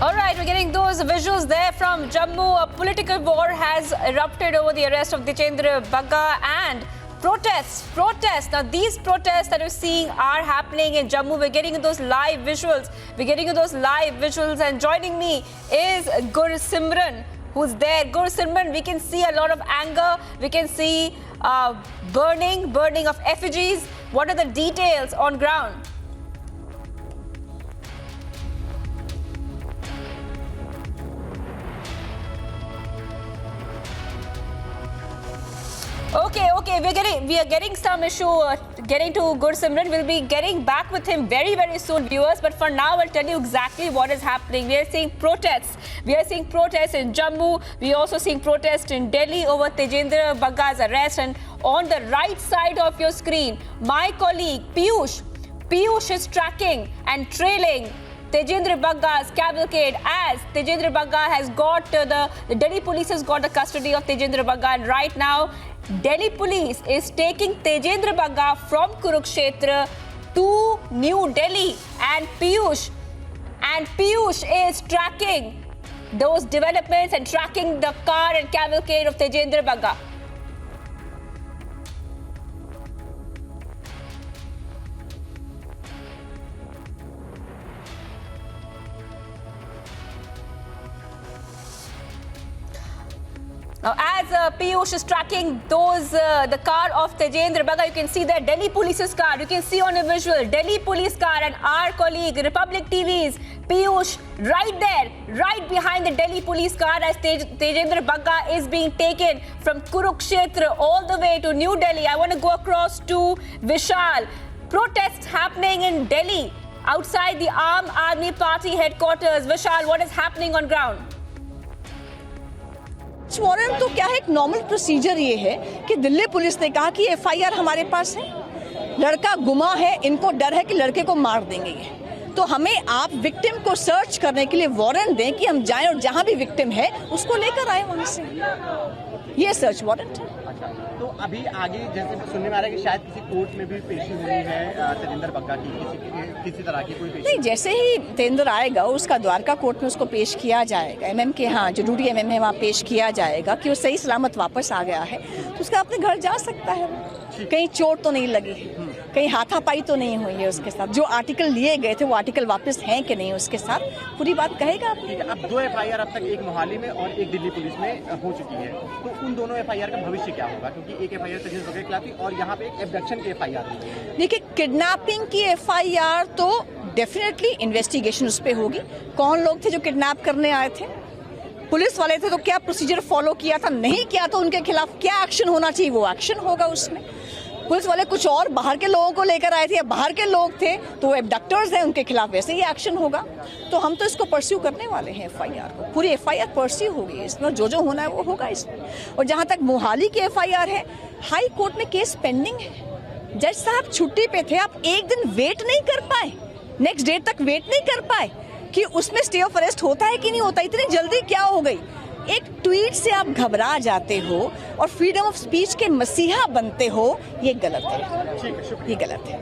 All right, we're getting those visuals there from Jammu. A political war has erupted over the arrest of Tejendra Bagga and protests. Now, these protests that we're seeing are happening in Jammu. We're getting those live visuals. And joining me is Gursimran, who's there. Gursimran, we can see a lot of anger. We can see burning of effigies. What are the details on ground? Okay, we are getting some issue getting to Gursimran. We'll be getting back with him very soon, viewers. But for now, I'll tell you exactly what is happening. We are seeing protests. In Jammu. We are also seeing protests in Delhi over Tejendra Bagga's arrest. And on the right side of your screen, my colleague Piyush is tracking and trailing Tejendra Bagga's cavalcade as Tejendra Bagga has got the Delhi police has got the custody of Tejendra Bagga, and right now Delhi police is taking Tejendra Bagga from Kurukshetra to New Delhi, and Piyush is tracking those developments and tracking the car and cavalcade of Tejendra Bagga. Now, as Piyush is tracking the car of Tejendra Bagga, you can see there Delhi Police's car. You can see on a visual Delhi Police car, and our colleague Republic TV's Piyush right there, right behind the Delhi Police car as Tejendra Bagga is being taken from Kurukshetra all the way to New Delhi. I want to go across to Vishal. Protests happening in Delhi outside the Aam Aadmi Party headquarters. Vishal, what is happening on ground? Warrant तो क्या है, एक normal procedure ये है कि Delhi police ने कहा कि एफआईआर हमारे पास है, लड़का गुमा है, इनको डर है कि लड़के को मार देंगे ये, तो हमें आप विक्टिम को सर्च करने के लिए वारंट दें कि हम जाएं और जहां भी विक्टिम है उसको लेकर आए वहां से। ये सर्च वारंट है। तो अभी आगे जैसे सुनने में आ रहा है कि शायद किसी कोर्ट में भी पेशी हुई है तेजेंद्र बग्गा की, किसी तरह की कोई पेशी नहीं, जैसे ही तेजेंद्र आएगा उसका द्वारका कोर्ट में उसको पेश किया जाएगा, एमएम के यहाँ जो ड्यूटी एमएम है वहाँ पेश किया जाएगा कि वो सही सलामत वापस आ गया है, तो उसका अपने घर जा सकता है। कहीं चोट तो नहीं लगी, कहीं हाथापाई तो नहीं हुई है उसके साथ, जो आर्टिकल लिए गए थे वो आर्टिकल वापस हैं कि नहीं उसके साथ पूरी बात कहेगा। अब 2 एफआईआर अब तक एक मोहाली में और एक दिल्ली पुलिस में हो चुकी है, तो उन दोनों एफआईआर का भविष्य क्या होगा? क्योंकि एक एफआईआर तजेंद्र बग्गा के खिलाफ थी और यहाँ पे एक एब्डक्शन की एफआईआर हुई है। देखिए, किडनैपिंग की एफआईआर तो डेफिनेटली इन्वेस्टिगेशन उस पर होगी। कौन लोग थे जो किडनैप करने आए थे, पुलिस वाले थे तो क्या प्रोसीजर फॉलो किया था, नहीं किया तो उनके खिलाफ क्या एक्शन होना चाहिए वो एक्शन होगा उसमें। पुलिस वाले कुछ और बाहर के लोगों को लेकर आए थे या बाहर के लोग थे तो वो एबडक्टर्स हैं, उनके खिलाफ वैसे ही एक्शन होगा। तो हम तो इसको परस्यू करने वाले हैं, एफआईआर को, पूरी एफआईआर परस्यू होगी इसमें, जो होना है वो होगा इसमें। और जहाँ तक मोहाली की एफआईआर है, हाई कोर्ट में केस पेंडिंग है, जज साहब छुट्टी पे थे, आप एक दिन वेट नहीं कर पाए, नेक्स्ट डे तक वेट नहीं कर पाए कि उसमें स्टे ऑफ अरेस्ट होता है कि नहीं होता, इतनी जल्दी क्या हो गई? एक ट्वीट से आप घबरा जाते हो और फ्रीडम ऑफ स्पीच के मसीहा बनते हो, ये गलत है, ये गलत है।